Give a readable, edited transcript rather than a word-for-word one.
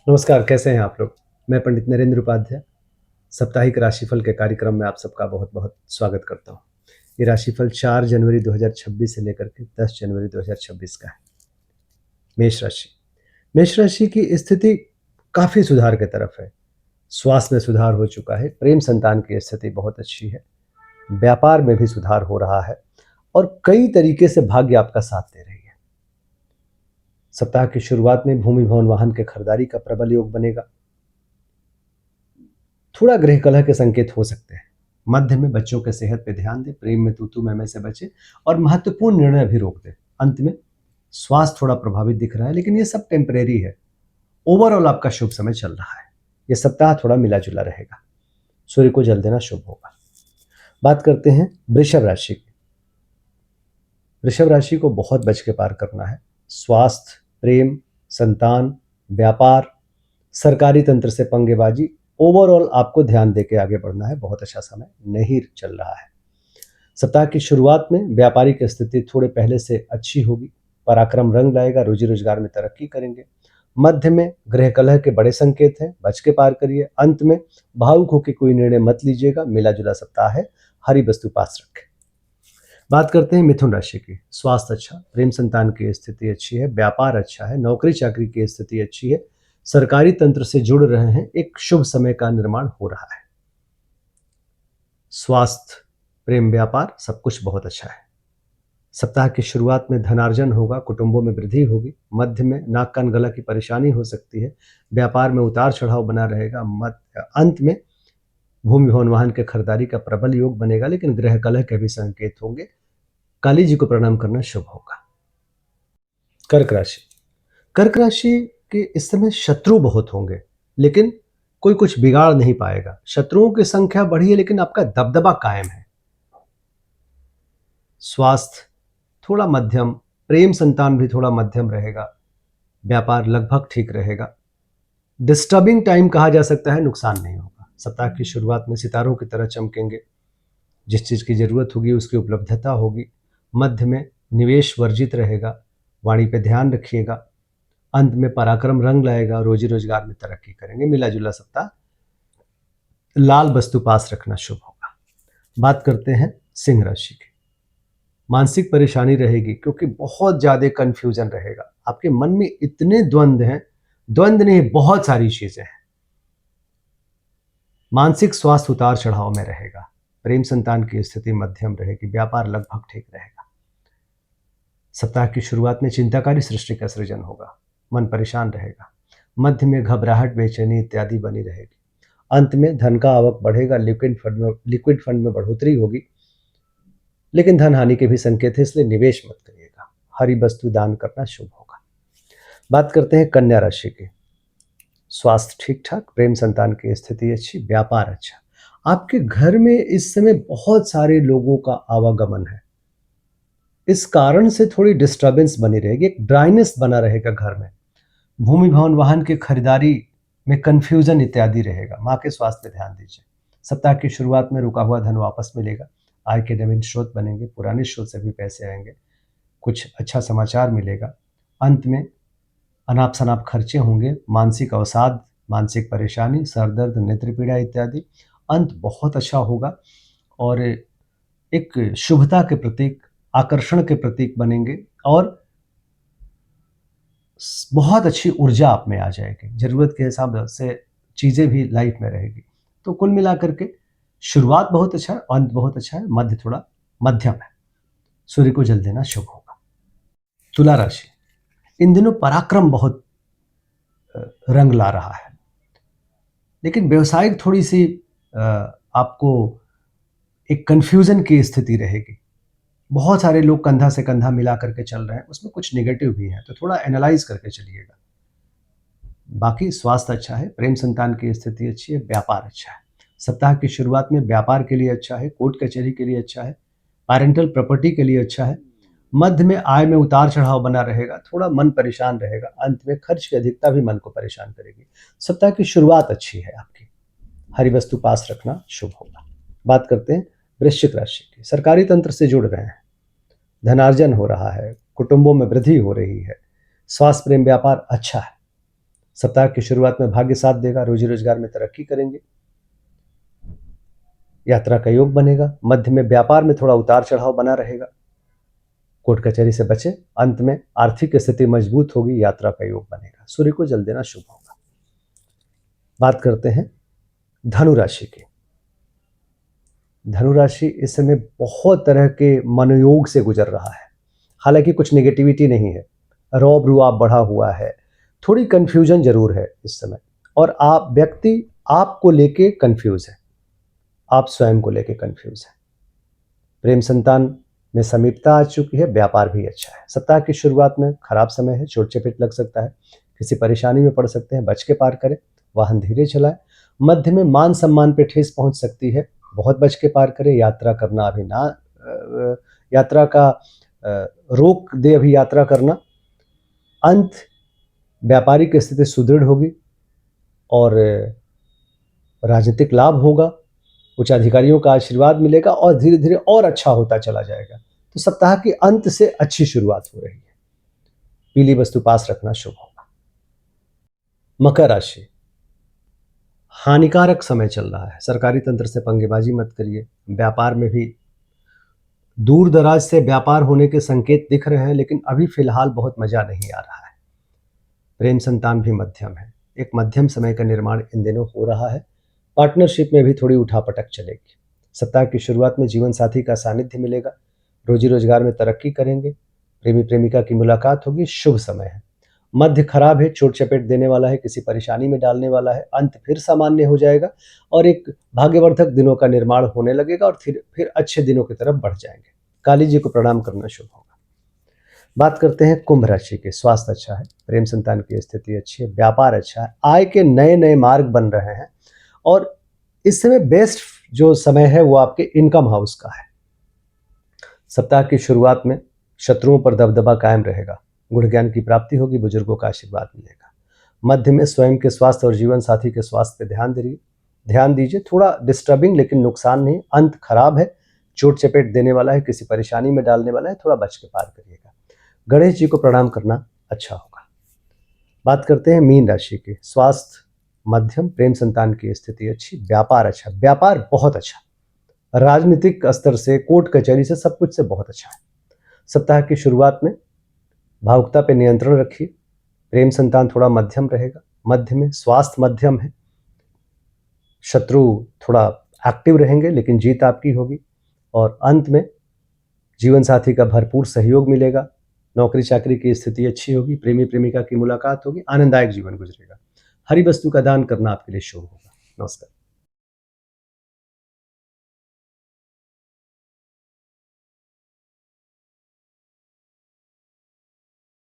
नमस्कार, कैसे हैं आप लोग? मैं पंडित नरेंद्र उपाध्याय, साप्ताहिक राशिफल के कार्यक्रम में आप सबका बहुत-बहुत स्वागत करता हूँ। ये राशिफल 4 जनवरी 2026 से लेकर के 10 जनवरी 2026 का है। मेष राशि। मेष राशि की स्थिति काफ़ी सुधार की तरफ है। स्वास्थ्य में सुधार हो चुका है, प्रेम संतान की स्थिति बहुत अच्छी है, व्यापार में भी सुधार हो रहा है और कई तरीके से भाग्य आपका साथ दे रही है। सप्ताह की शुरुआत में भूमि भवन वाहन के खरीदारी का प्रबल योग बनेगा। थोड़ा गृह कलह के संकेत हो सकते हैं। मध्य में बच्चों के सेहत पे ध्यान दें, प्रेम में तू-तू मैं-मैं से बचें और महत्वपूर्ण निर्णय भी रोक दें। अंत में स्वास्थ्य थोड़ा प्रभावित दिख रहा है, लेकिन ये सब टेम्परेरी है। ओवरऑल आपका शुभ समय चल रहा है। ये सप्ताह थोड़ा मिला-जुला रहेगा। सूर्य को जल देना शुभ होगा। बात करते हैं वृषभ राशि की। वृषभ राशि को बहुत बच के पार करना है। स्वास्थ्य, प्रेम, संतान, व्यापार, सरकारी तंत्र से पंगेबाजी, ओवरऑल आपको ध्यान देके आगे बढ़ना है। बहुत अच्छा समय नहीं चल रहा है। सप्ताह की शुरुआत में व्यापारिक स्थिति थोड़े पहले से अच्छी होगी। पराक्रम रंग लाएगा, रोजी रोजगार में तरक्की करेंगे। मध्य में गृह कलह के बड़े संकेत हैं, बच के पार करिए। अंत में भावुक होकर कोई निर्णय मत लीजिएगा। मिला जुला सप्ताह है, हरी वस्तु पास रखें। बात करते हैं मिथुन राशि की। स्वास्थ्य अच्छा, प्रेम संतान की स्थिति अच्छी है, व्यापार अच्छा है, नौकरी चाकरी की स्थिति अच्छी है, सरकारी तंत्र से जुड़ रहे हैं, एक शुभ समय का निर्माण हो रहा है। स्वास्थ्य, प्रेम, व्यापार सब कुछ बहुत अच्छा है। सप्ताह की शुरुआत में धनार्जन होगा, कुटुंबों में वृद्धि होगी। मध्य में नाक कान गला की परेशानी हो सकती है, व्यापार में उतार चढ़ाव बना रहेगा। अंत में भूमि भवन वाहन के खरीदारी का प्रबल योग बनेगा, लेकिन गृह कलह के भी संकेत होंगे। काली जी को प्रणाम करना शुभ होगा। कर्क राशि। कर्क राशि के इस समय शत्रु बहुत होंगे, लेकिन कोई कुछ बिगाड़ नहीं पाएगा। शत्रुओं की संख्या बढ़ी है, लेकिन आपका दबदबा कायम है। स्वास्थ्य थोड़ा मध्यम, प्रेम संतान भी थोड़ा मध्यम रहेगा, व्यापार लगभग ठीक रहेगा। डिस्टर्बिंग टाइम कहा जा सकता है, नुकसान नहीं होगा। सप्ताह की शुरुआत में सितारों की तरह चमकेंगे। जिस चीज की जरूरत होगी उसकी उपलब्धता होगी। मध्य में निवेश वर्जित रहेगा, वाणी पे ध्यान रखिएगा। अंत में पराक्रम रंग लाएगा, रोजी रोजगार में तरक्की करेंगे। मिला जुला सप्ताह, लाल वस्तु पास रखना शुभ होगा। बात करते हैं सिंह राशि की। मानसिक परेशानी रहेगी, क्योंकि बहुत ज्यादा कंफ्यूजन रहेगा। आपके मन में इतने द्वंद्व हैं, द्वंद्व नहीं, बहुत सारी चीजें हैं। मानसिक स्वास्थ्य उतार चढ़ाव में रहेगा। प्रेम संतान की स्थिति मध्यम रहेगी, व्यापार लगभग ठीक रहेगा। सप्ताह की शुरुआत में चिंताकारी सृष्टि का सृजन होगा, मन परेशान रहेगा। मध्य में घबराहट, बेचैनी इत्यादि बनी रहेगी। अंत में धन का आवक बढ़ेगा, लिक्विड फंड में बढ़ोतरी होगी, लेकिन धन हानि के भी संकेत है, इसलिए निवेश मत करिएगा। हरी वस्तु दान करना शुभ होगा। बात करते हैं कन्या राशि की। स्वास्थ्य ठीक ठाक, प्रेम संतान की स्थिति अच्छी, व्यापार अच्छा। आपके घर में इस समय बहुत सारे लोगों का आवागमन है, इस कारण से थोड़ी डिस्टर्बेंस बनी रहेगी, एक ड्राइनेस बना रहेगा घर में। भूमि भवन वाहन की खरीदारी में कंफ्यूजन इत्यादि रहेगा। माँ के स्वास्थ्य पे ध्यान दीजिए। सप्ताह की शुरुआत में रुका हुआ धन वापस मिलेगा, आय के नवीन स्रोत बनेंगे, पुराने स्रोत से भी पैसे आएंगे, कुछ अच्छा समाचार मिलेगा। अंत में अनाप शनाप खर्चे होंगे, मानसिक अवसाद, मानसिक परेशानी, सर दर्द, नेत्र पीड़ा इत्यादि। अंत बहुत अच्छा होगा और एक शुभता के प्रतीक, आकर्षण के प्रतीक बनेंगे और बहुत अच्छी ऊर्जा आप में आ जाएगी। जरूरत के हिसाब से चीजें भी लाइफ में रहेगी। तो कुल मिलाकर के शुरुआत बहुत अच्छा है, अंत बहुत अच्छा है, मध्य थोड़ा मध्यम है। सूर्य को जल देना शुभ होगा। तुला राशि। इन दिनों पराक्रम बहुत रंग ला रहा है, लेकिन व्यवसायिक थोड़ी सी आपको एक कंफ्यूजन की स्थिति रहेगी। बहुत सारे लोग कंधा से कंधा मिला करके चल रहे हैं, उसमें कुछ नेगेटिव भी है, तो थोड़ा एनालाइज करके चलिएगा। बाकी स्वास्थ्य अच्छा है, प्रेम संतान की स्थिति अच्छी है, व्यापार अच्छा है। सप्ताह की शुरुआत में व्यापार के लिए अच्छा है, कोर्ट कचहरी के लिए अच्छा है, पैरेंटल प्रॉपर्टी के लिए अच्छा है। मध्य में आय में उतार चढ़ाव बना रहेगा, थोड़ा मन परेशान रहेगा। अंत में खर्च की अधिकता भी मन को परेशान करेगी। सप्ताह की शुरुआत अच्छी है आपकी, हरी वस्तु पास रखना शुभ होगा। बात करते हैं वृश्चिक राशि की। सरकारी तंत्र से जुड़ रहे हैं, धनार्जन हो रहा है, कुटुंबों में वृद्धि हो रही है, स्वास्थ्य प्रेम व्यापार अच्छा है। सप्ताह की शुरुआत में भाग्य साथ देगा, रोजी रोजगार में तरक्की करेंगे, यात्रा का योग बनेगा। मध्य में व्यापार में थोड़ा उतार चढ़ाव बना रहेगा, कोर्ट कचहरी से बचे। अंत में आर्थिक स्थिति मजबूत होगी, यात्रा का योग बनेगा। सूर्य को जल देना शुभ होगा। बात करते हैं धनु राशि की। धनु राशि इस समय बहुत तरह के मनोयोग से गुजर रहा है। हालांकि कुछ नेगेटिविटी नहीं है, रौब रुआब बढ़ा हुआ है, थोड़ी कंफ्यूजन जरूर है इस समय, और आप व्यक्ति आपको लेके कंफ्यूज है, आप स्वयं को लेके कंफ्यूज है। प्रेम संतान में समीपता आ चुकी है, व्यापार भी अच्छा है। सप्ताह की शुरुआत में खराब समय है, चोट चपेट लग सकता है, किसी परेशानी में पड़ सकते हैं, बच के पार करें, वाहन धीरे चलाएं। मध्य में मान सम्मान पे ठेस पहुंच सकती है, बहुत बच के पार करें। यात्रा करना अभी ना, यात्रा का रोक दे अभी यात्रा करना। अंत व्यापारिक स्थिति सुदृढ़ होगी और राजनीतिक लाभ होगा, उच्च अधिकारियों का आशीर्वाद मिलेगा और धीरे धीरे और अच्छा होता चला जाएगा। तो सप्ताह के अंत से अच्छी शुरुआत हो रही है। पीली वस्तु पास रखना शुभ होगा। मकर राशि, हानिकारक समय चल रहा है, सरकारी तंत्र से पंगेबाजी मत करिए। व्यापार में भी दूर दराज से व्यापार होने के संकेत दिख रहे हैं, लेकिन अभी फिलहाल बहुत मजा नहीं आ रहा है। प्रेम संतान भी मध्यम है, एक मध्यम समय का निर्माण इन दिनों हो रहा है। पार्टनरशिप में भी थोड़ी उठापटक चलेगी। सप्ताह की शुरुआत में जीवन साथी का सानिध्य मिलेगा, रोजी रोजगार में तरक्की करेंगे, प्रेमी प्रेमिका की मुलाकात होगी, शुभ समय है। मध्य खराब है, चोट चपेट देने वाला है, किसी परेशानी में डालने वाला है। अंत फिर सामान्य हो जाएगा और एक भाग्यवर्धक दिनों का निर्माण होने लगेगा और फिर अच्छे दिनों की तरफ बढ़ जाएंगे। काली जी को प्रणाम करना शुभ होगा। बात करते हैं कुंभ राशि के। स्वास्थ्य अच्छा है, प्रेम संतान की स्थिति अच्छी है, व्यापार अच्छा है, आय के नए नए मार्ग बन रहे हैं और इस समय बेस्ट जो समय है वो आपके इनकम हाउस का है। सप्ताह की शुरुआत में शत्रुओं पर दबदबा कायम रहेगा, गुण ज्ञान की प्राप्ति होगी, बुजुर्गों का आशीर्वाद मिलेगा। मध्य में स्वयं के स्वास्थ्य और जीवन साथी के स्वास्थ्य पर ध्यान दीजिए, थोड़ा डिस्टर्बिंग लेकिन नुकसान नहीं। अंत खराब है, चोट चपेट देने वाला है, किसी परेशानी में डालने वाला है, थोड़ा बच के पार करिएगा। गणेश जी को प्रणाम करना अच्छा होगा। बात करते हैं मीन राशि की। स्वास्थ्य मध्यम, प्रेम संतान की स्थिति अच्छी, व्यापार अच्छा, व्यापार बहुत अच्छा, राजनीतिक स्तर से, कोर्ट कचहरी से, सब कुछ से बहुत अच्छा है। सप्ताह की शुरुआत में भावुकता पे नियंत्रण रखिए, प्रेम संतान थोड़ा मध्यम रहेगा। मध्य में स्वास्थ्य मध्यम है, शत्रु थोड़ा एक्टिव रहेंगे लेकिन जीत आपकी होगी और अंत में जीवन साथी का भरपूर सहयोग मिलेगा, नौकरी चाकरी की स्थिति अच्छी होगी, प्रेमी प्रेमिका की मुलाकात होगी, आनंददायक जीवन गुजरेगा। हरी वस्तु का दान करना आपके लिए शुभ होगा। नमस्कार।